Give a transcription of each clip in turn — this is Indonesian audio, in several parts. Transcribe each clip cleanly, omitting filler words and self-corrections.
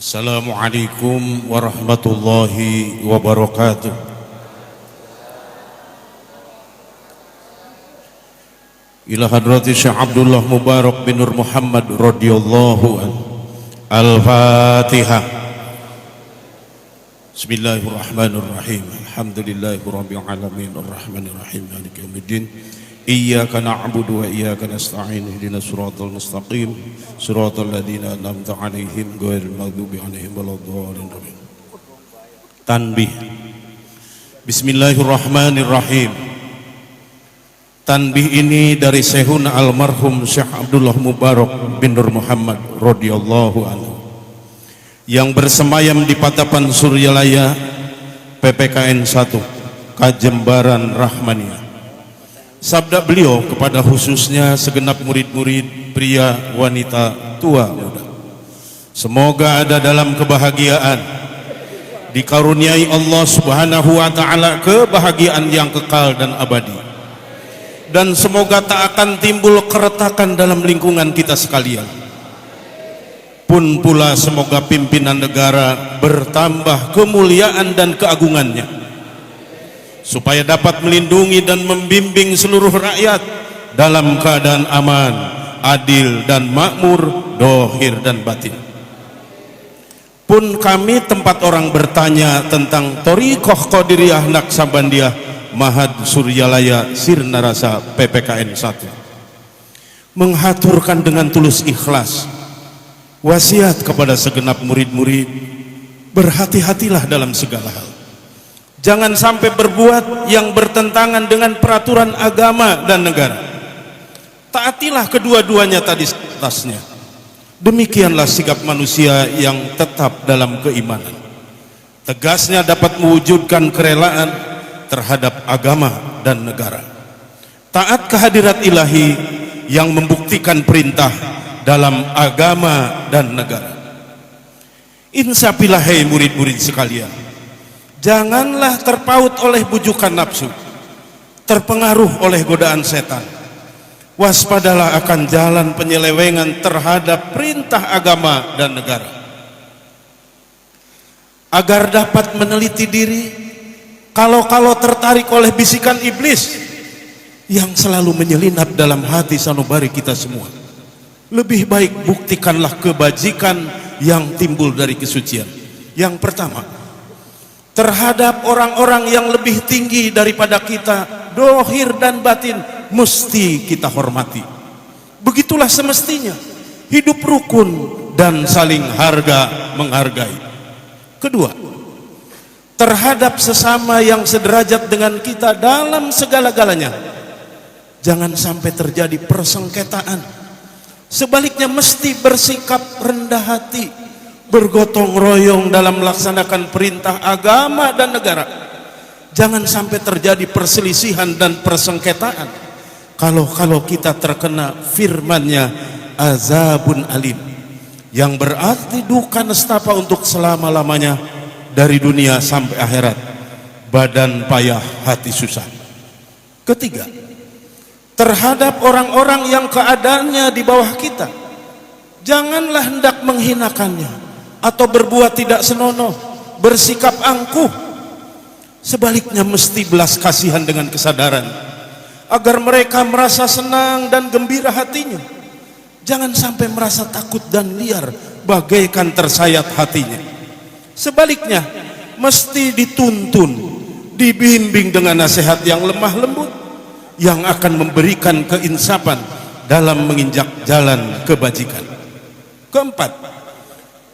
Assalamualaikum warahmatullahi wabarakatuh. Ila hadrati Syekh Abdullah Mubarak bin Nur Muhammad radhiyallahu anhu. Al-Fatihah. Bismillahirrahmanirrahim. Alhamdulillahirabbil alamin arrahmanir rahim maliki yaumiddin. Iyyaka na'budu wa iyyaka nasta'in ihdinas siratal mustaqim siratal ladzina an'amta 'alaihim ghairil maghdubi 'alaihim waladdallin. Tanbih. Bismillahirrahmanirrahim. Tanbih ini dari Syekhuna almarhum Syekh Abdullah Mubarak bin Nur Muhammad radhiyallahu anhu yang bersemayam di Patapan Suryalaya PPKN 1 Kajembaran Rahmania. Sabda beliau kepada khususnya segenap murid-murid pria, wanita, tua, muda. Semoga ada dalam kebahagiaan, dikaruniai Allah Subhanahu wa ta'ala kebahagiaan yang kekal dan abadi. Dan semoga tak akan timbul keretakan dalam lingkungan kita sekalian. Pun pula semoga pimpinan negara bertambah kemuliaan dan keagungannya, supaya dapat melindungi dan membimbing seluruh rakyat dalam keadaan aman, adil dan makmur, dohir dan batin. Pun kami tempat orang bertanya tentang Thariqah Qadiriyah Naqsabandiyah Mahad Suryalaya Sirna Rasa PPKN 1, menghaturkan dengan tulus ikhlas wasiat kepada segenap murid-murid, berhati-hatilah dalam segala hal. Jangan sampai berbuat yang bertentangan dengan peraturan agama dan negara. Taatilah kedua-duanya tadi atasnya. Demikianlah sikap manusia yang tetap dalam keimanan. Tegasnya dapat mewujudkan kerelaan terhadap agama dan negara. Taat kehadirat ilahi yang membuktikan perintah dalam agama dan negara. Insafilah hai murid-murid sekalian, janganlah terpaut oleh bujukan nafsu, terpengaruh oleh godaan setan. Waspadalah akan jalan penyelewengan terhadap perintah agama dan negara. Agar dapat meneliti diri, kalau-kalau tertarik oleh bisikan iblis yang selalu menyelinap dalam hati sanubari kita semua, lebih baik buktikanlah kebajikan yang timbul dari kesucian. Yang pertama, terhadap orang-orang yang lebih tinggi daripada kita, dohir dan batin, mesti kita hormati. Begitulah semestinya, hidup rukun dan saling harga menghargai. Kedua, terhadap sesama yang sederajat dengan kita dalam segala-galanya, jangan sampai terjadi persengketaan. Sebaliknya mesti bersikap rendah hati, bergotong royong dalam melaksanakan perintah agama dan negara. Jangan sampai terjadi perselisihan dan persengketaan. Kalau kita terkena firman-Nya azabun alim, yang berarti duka nestapa untuk selama-lamanya dari dunia sampai akhirat, badan payah hati susah. Ketiga, terhadap orang-orang yang keadaannya di bawah kita, janganlah hendak menghinakannya atau berbuat tidak senonoh, bersikap angkuh. Sebaliknya mesti belas kasihan dengan kesadaran, agar mereka merasa senang dan gembira hatinya. Jangan sampai merasa takut dan liar bagaikan tersayat hatinya. Sebaliknya mesti dituntun, dibimbing dengan nasihat yang lemah lembut, yang akan memberikan keinsapan dalam menginjak jalan kebajikan. Keempat,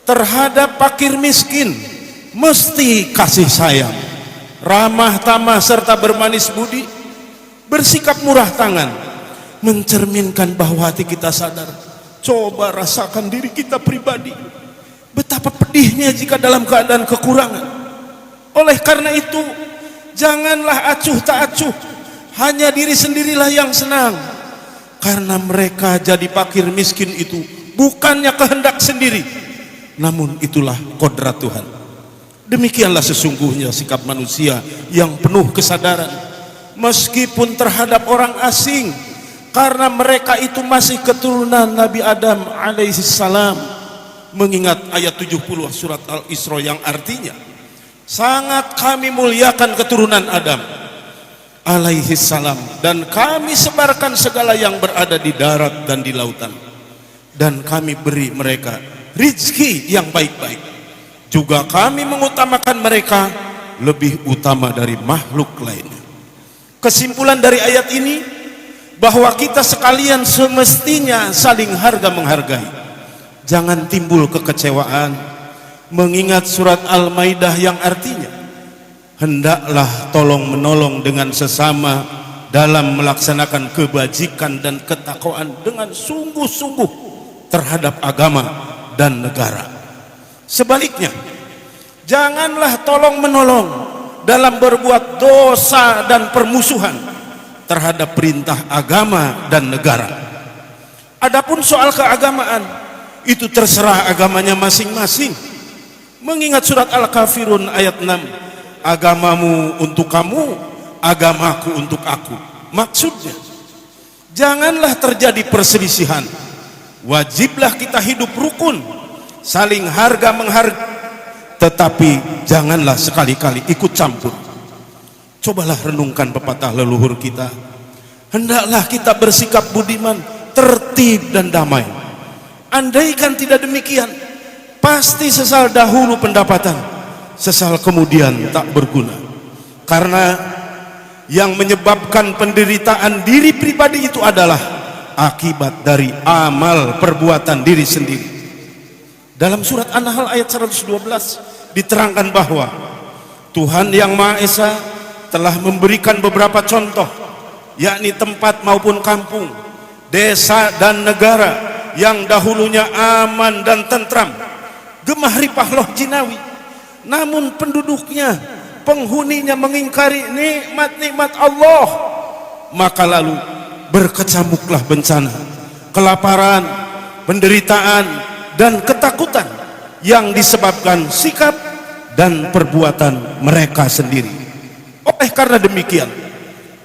terhadap fakir miskin mesti kasih sayang, ramah tamah serta bermanis budi, bersikap murah tangan, mencerminkan bahwa hati kita sadar. Coba rasakan diri kita pribadi, betapa pedihnya jika dalam keadaan kekurangan. Oleh karena itu, janganlah acuh tak acuh, hanya diri sendirilah yang senang. Karena mereka jadi fakir miskin itu bukannya kehendak sendiri, namun itulah kodrat Tuhan. Demikianlah sesungguhnya sikap manusia yang penuh kesadaran, meskipun terhadap orang asing, karena mereka itu masih keturunan Nabi Adam alaihissalam. mengingat ayat 70 surat Al-Isra yang artinya sangat kami muliakan keturunan Adam alaihi salam, dan kami sebarkan segala yang berada di darat dan di lautan, dan kami beri mereka rizki yang baik-baik. Juga kami mengutamakan mereka lebih utama dari makhluk lainnya. Kesimpulan dari ayat ini bahwa kita sekalian semestinya saling harga menghargai. Jangan timbul kekecewaan mengingat surat Al-Maidah yang artinya hendaklah tolong menolong dengan sesama dalam melaksanakan kebajikan dan ketakwaan dengan sungguh-sungguh terhadap agama dan negara. Sebaliknya, janganlah tolong menolong dalam berbuat dosa dan permusuhan terhadap perintah agama dan negara. Adapun soal keagamaan, itu terserah agamanya masing-masing. Mengingat surat Al-Kafirun ayat 6, agamamu untuk kamu, agamaku untuk aku. Maksudnya, janganlah terjadi perselisihan. Wajiblah kita hidup rukun, saling harga menghargai, tetapi janganlah sekali-kali ikut campur. Cobalah renungkan pepatah leluhur kita. Hendaklah kita bersikap budiman, tertib dan damai. Andaikan tidak demikian, pasti sesal dahulu pendapatan, sesal kemudian tak berguna. Karena yang menyebabkan penderitaan diri pribadi itu adalah akibat dari amal perbuatan diri sendiri. Dalam surat An-Nahl ayat 112 diterangkan bahwa Tuhan yang Maha Esa telah memberikan beberapa contoh, yakni tempat maupun kampung, desa dan negara yang dahulunya aman dan tentram, gemah ripah loh jinawi, namun penduduknya, penghuninya mengingkari nikmat-nikmat Allah, maka lalu berkecamuklah bencana, kelaparan, penderitaan, dan ketakutan yang disebabkan sikap dan perbuatan mereka sendiri. Oleh karena demikian,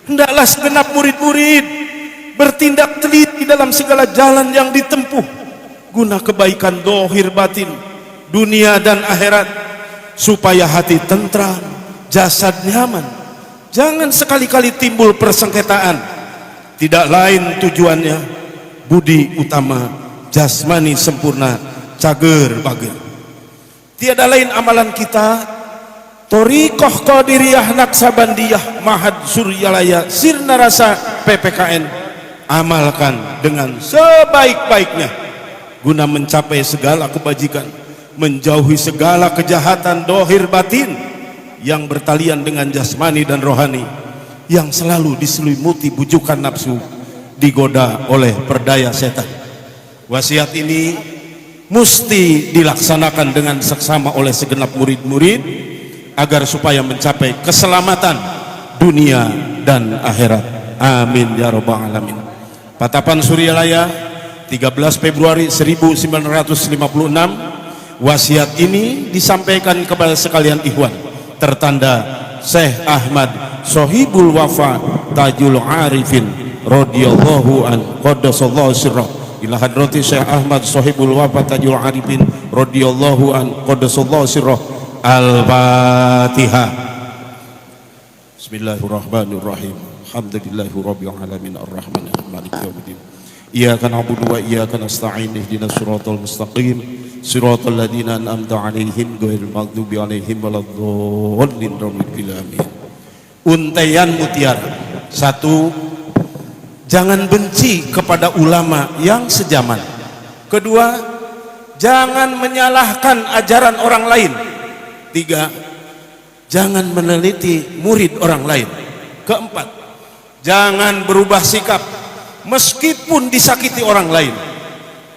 hendaklah segenap murid-murid bertindak teliti dalam segala jalan yang ditempuh guna kebaikan dohir batin, dunia dan akhirat, supaya hati tentram, jasad nyaman. Jangan sekali-kali timbul persengketaan. Tidak lain tujuannya budi utama, jasmani sempurna, cager bager. Tiada lain amalan kita, Thoriqah Qadiriyah Naksabandiyah Mahad Suryalaya Sirna Rasa PPKN, amalkan dengan sebaik-baiknya guna mencapai segala kebajikan, menjauhi segala kejahatan dohir batin yang bertalian dengan jasmani dan rohani, yang selalu diselimuti bujukan nafsu, digoda oleh perdaya setan. Wasiat ini mesti dilaksanakan dengan seksama oleh segenap murid-murid agar supaya mencapai keselamatan dunia dan akhirat. Amin ya rabbal alamin. Patapan Suryalaya 13 Februari 1956. Wasiat ini disampaikan kepada sekalian ikhwan tertanda Syekh Ahmad Sohibul Wafa Tajul Arifin radhiyallahu an qaddasallahu sirrah ila hadrati Syekh Ahmad Sohibul Wafa Tajul Arifin radhiyallahu an qaddasallahu sirrah. Al-Fatihah. Bismillahirrahmanirrahim. Alhamdulillahirabbil alamin arrahmanirrahim maliki yaumiddin. Iyyaka na'budu wa iyyaka nasta'in ihdinas siratal mustaqim siratal ladzina an'amta 'alaihim ghairil maghdubi 'alaihim waladdallin amin. Untaian mutiara. 1. Jangan benci kepada ulama yang sejaman. 2. Jangan menyalahkan ajaran orang lain. 3. Jangan meneliti murid orang lain. 4. Jangan berubah sikap meskipun disakiti orang lain.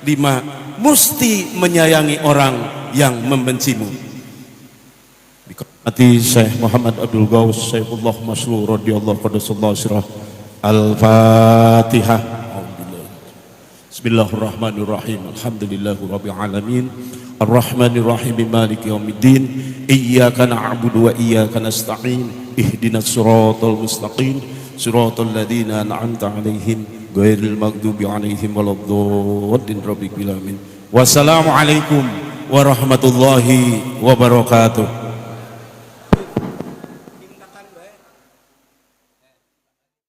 5. Mesti menyayangi orang yang membencimu. Dikatakan Syekh Muhammad Abdul Ghaus Syaifullah Masyhur radhiyallahu anhu. Al-Fatihah. Bismillahirrahmanirrahim. Alhamdulillahirabbil alamin. Ar-Rahmanirrahim Maliki yaumiddin. Iyyaka na'budu wa iyyaka nasta'in. Ihdinas siratal mustaqim. Siratal ladzina an'amta 'alaihim ghairil maghdubi 'alaihim waladdallin amin. Wassalamualaikum warahmatullahi wabarakatuh.